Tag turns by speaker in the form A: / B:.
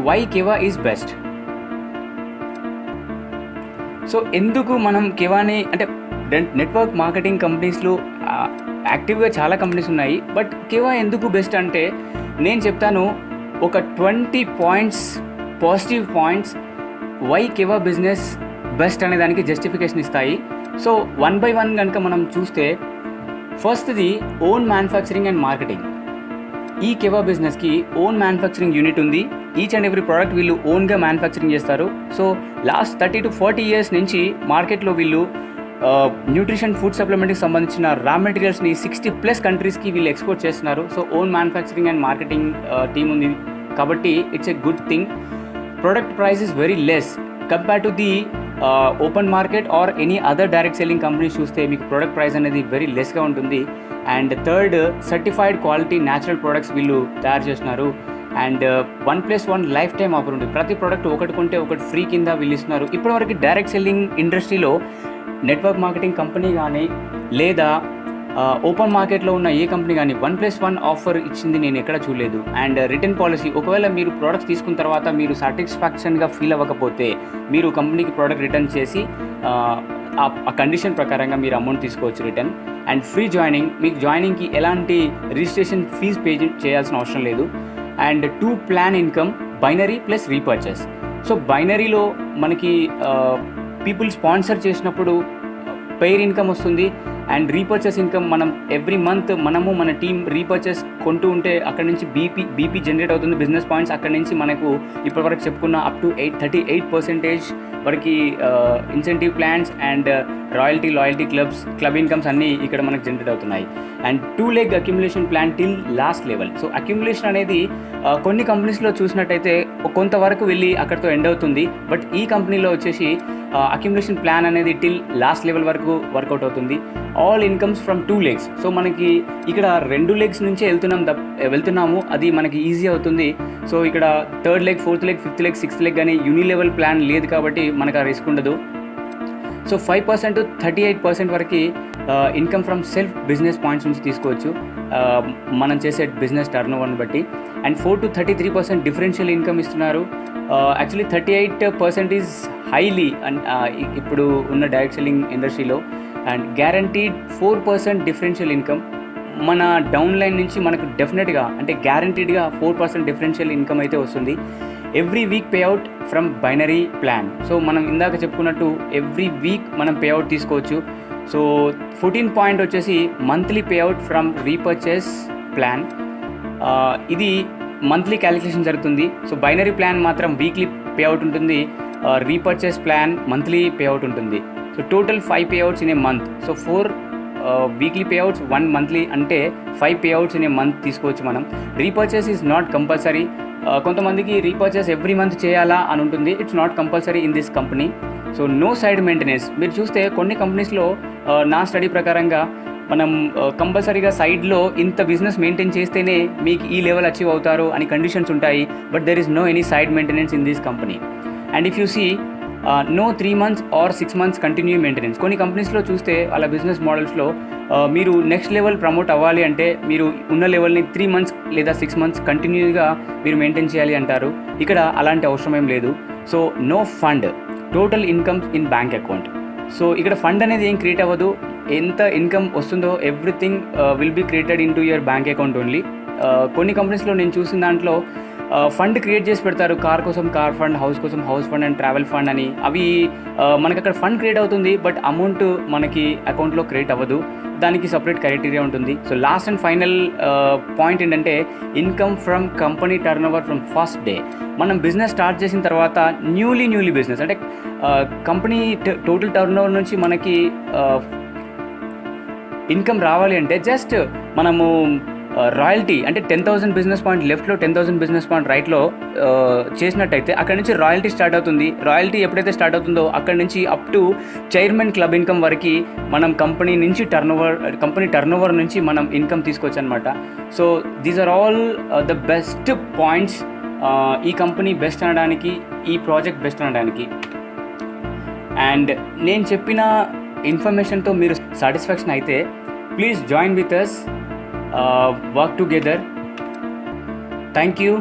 A: Why Kiwa is best. So ఎందుకు మనం కివాని అంటే నెట్వర్క్ మార్కెటింగ్ కంపెనీస్లో యాక్టివ్గా చాలా కంపెనీస్ ఉన్నాయి, బట్ కివా ఎందుకు బెస్ట్ అంటే నేను చెప్తాను. ఒక 20 points positive points why Kiwa business best అనే దానికి జస్టిఫికేషన్ ఇస్తాయి. సో 1 by 1 కనుక మనం చూస్తే, ఫస్ట్ది ఓన్ మ్యానుఫ్యాక్చరింగ్ అండ్ మార్కెటింగ్. ఈ కివా బిజినెస్కి ఓన్ మ్యానుఫ్యాక్చరింగ్ యూనిట్ ఉంది. ఈచ్ అండ్ ఎవ్రీ ప్రోడక్ట్ వీళ్ళు ఓన్గా మ్యానుఫ్యాక్చరింగ్ చేస్తారు. సో లాస్ట్ 30 to 40 years నుంచి మార్కెట్లో వీళ్ళు న్యూట్రిషన్ ఫుడ్ సప్లిమెంట్కి సంబంధించిన రా మెటీరియల్స్ని 60+ కంట్రీస్కి వీళ్ళు ఎక్స్పోర్ట్ చేస్తున్నారు. So own manufacturing and marketing team ఉంది కాబట్టి it's a good thing. Product price is very less compare to the open market or any other direct selling companies చూస్తే మీకు ప్రొడక్ట్ ప్రైస్ అనేది వెరీ లెస్గా ఉంటుంది. And third, certified quality natural products వీళ్ళు తయారు చేస్తున్నారు. And 1+1 life time offer ఉంది. ప్రతి product ఒకటి కొంటే ఒకటి ఫ్రీ కింద వీళ్ళు ఇస్తున్నారు. ఇప్పటివరకు డైరెక్ట్ సెల్లింగ్ ఇండస్ట్రీలో నెట్వర్క్ మార్కెటింగ్ కంపెనీ కానీ లేదా ఓపెన్ మార్కెట్లో ఉన్న ఏ కంపెనీ కానీ 1+1 ఆఫర్ ఇచ్చింది నేను ఎక్కడ చూడలేదు. అండ్ రిటర్న్ పాలసీ, ఒకవేళ మీరు ప్రోడక్ట్స్ తీసుకున్న తర్వాత మీరు సాటిస్ఫాక్షన్గా ఫీల్ అవ్వకపోతే మీరు కంపెనీకి ప్రోడక్ట్ రిటర్న్ చేసి ఆ కండిషన్ ప్రకారంగా మీరు అమౌంట్ తీసుకోవచ్చు రిటర్న్. అండ్ ఫ్రీ జాయినింగ్, మీకు జాయినింగ్కి ఎలాంటి రిజిస్ట్రేషన్ ఫీజ్ పే చేయాల్సిన అవసరం లేదు. And 2 plan income, binary plus repurchase. So బైనరీలో మనకి పీపుల్ స్పాన్సర్ చేసినప్పుడు పెయిర్ ఇన్కమ్ వస్తుంది. అండ్ రీపర్చేస్ ఇన్కమ్, మనం ఎవ్రీ మంత్ మన టీం రీపర్చేస్ కొంటూ ఉంటే అక్కడ నుంచి బీపీ జనరేట్ అవుతుంది, బిజినెస్ పాయింట్స్. అక్కడ నుంచి మనకు ఇప్పటివరకు చెప్పుకున్న అప్ టు 38% వరకు incentive plans and loyalty club incomes అన్నీ ఇక్కడ మనకు జనరేట్ అవుతున్నాయి. And 2 leg accumulation plan till last level. So accumulation అనేది కొన్ని కంపెనీస్లో చూసినట్టయితే కొంతవరకు వెళ్ళి అక్కడితో ఎండ్ అవుతుంది. బట్ ఈ కంపెనీలో వచ్చేసి అక్యుములేషన్ ప్లాన్ అనేది టిల్ లాస్ట్ లెవెల్ వరకు వర్కౌట్ అవుతుంది. All incomes from 2 legs. So మనకి ఇక్కడ 2 legs నుంచే వెళ్తున్నాము, అది మనకి ఈజీ అవుతుంది. సో ఇక్కడ 3rd leg, 4th leg, 5th leg, 6th leg అని యూనిలెవెల్ ప్లాన్ లేదు కాబట్టి మనకు ఆ రిస్క్ ఉండదు. సో 5% to 38% వరకు income from self business points నుంచి తీసుకోవచ్చు మనం చేసే బిజినెస్ టర్న్ ఓవర్ని బట్టి. అండ్ 4 to 33% డిఫరెన్షియల్ ఇన్కమ్ ఇస్తున్నారు. యాక్చువల్లీ 38% ఈజ్ హైలీ ఇప్పుడు ఉన్న డైరెక్ట్ సెల్లింగ్ ఇండస్ట్రీలో. And guaranteed 4% differential income. మన డౌన్ లైన్ నుంచి మనకు డెఫినెట్గా అంటే గ్యారంటీడ్గా 4% డిఫరెన్షియల్ ఇన్కమ్ అయితే వస్తుంది. Every week payout from binary plan. So మనం ఇందాక చెప్పుకున్నట్టు ఎవ్రీ వీక్ మనం పేఅవుట్ తీసుకోవచ్చు. సో 14 పాయింట్ వచ్చేసి monthly payout from repurchase plan. ఇది మంత్లీ క్యాలిక్యులేషన్ జరుగుతుంది. సో బైనరీ ప్లాన్ మాత్రం వీక్లీ పేఅవుట్ ఉంటుంది, రీపర్చేస్ ప్లాన్ మంత్లీ పేఅవుట్ ఉంటుంది. So total 5 payouts in a month. So 4 weekly payouts, 1 monthly, అంటే 5 payouts in a month తీసుకోవచ్చు మనం. Repurchase is not compulsory. కొంతమందికి repurchase every month చేయాలా అని ఉంటుంది. It's not compulsory in this company. So no side maintenance. మీరు చూస్తే కొన్ని కంపెనీస్లో నా స్టడీ ప్రకారంగా మనం కంపల్సరీగా సైడ్లో ఇంత బిజినెస్ మెయింటైన్ చేస్తేనే మీకు ఈ లెవెల్ అచీవ్ అవుతారు అని కండిషన్స్ ఉంటాయి. But there is no any side maintenance in this company. And if you see no 3 months or 6 months continue maintenance. కొన్ని కంపెనీస్లో చూస్తే వాళ్ళ బిజినెస్ మోడల్స్లో మీరు నెక్స్ట్ లెవెల్ ప్రమోట్ అవ్వాలి అంటే మీరు ఉన్న లెవెల్ని 3 months లేదా 6 months కంటిన్యూగా మీరు మెయింటైన్ చేయాలి అంటారు. ఇక్కడ అలాంటి అవసరం ఏం లేదు. So no fund, total incomes in bank account. So ఇక్కడ ఫండ్ అనేది ఏం క్రియేట్ అవ్వదు. ఎంత ఇన్కమ్ వస్తుందో everything will be created in to your bank account only. కొన్ని కంపెనీస్లో నేను చూసిన దాంట్లో ఫండ్ క్రియేట్ చేసి పెడతారు. కార్ కోసం కార్ ఫండ్, హౌస్ కోసం house fund and travel fund అని. అవి మనకి అక్కడ ఫండ్ క్రియేట్ అవుతుంది, బట్ అమౌంట్ మనకి అకౌంట్లో క్రియేట్ అవ్వదు. దానికి సపరేట్ క్రైటీరియా ఉంటుంది. So last and final point ఏంటంటే income from company turnover from first day. మనం బిజినెస్ స్టార్ట్ చేసిన తర్వాత న్యూలీ బిజినెస్ అంటే కంపెనీ టోటల్ టర్న్ ఓవర్ నుంచి మనకి ఇన్కమ్ రావాలి అంటే జస్ట్ మనము రాయల్టీ అంటే 10,000 బిజినెస్ పాయింట్ లెఫ్ట్లో 10,000 బిజినెస్ పాయింట్ రైట్లో చేసినట్టయితే అక్కడ నుంచి రాయల్టీ స్టార్ట్ అవుతుంది. రాయల్టీ ఎప్పుడైతే స్టార్ట్ అవుతుందో అక్కడ నుంచి up to chairman club income వరకు మనం కంపెనీ టర్న్ ఓవర్ నుంచి మనం ఇన్కమ్ తీసుకోవచ్చు అనమాట. So these are all the best points ఈ కంపెనీ బెస్ట్ అనడానికి, ఈ ప్రాజెక్ట్ బెస్ట్ అనడానికి. అండ్ నేను చెప్పిన ఇన్ఫర్మేషన్తో మీరు సాటిస్ఫాక్షన్ అయితే please join with us, work together. Thank you.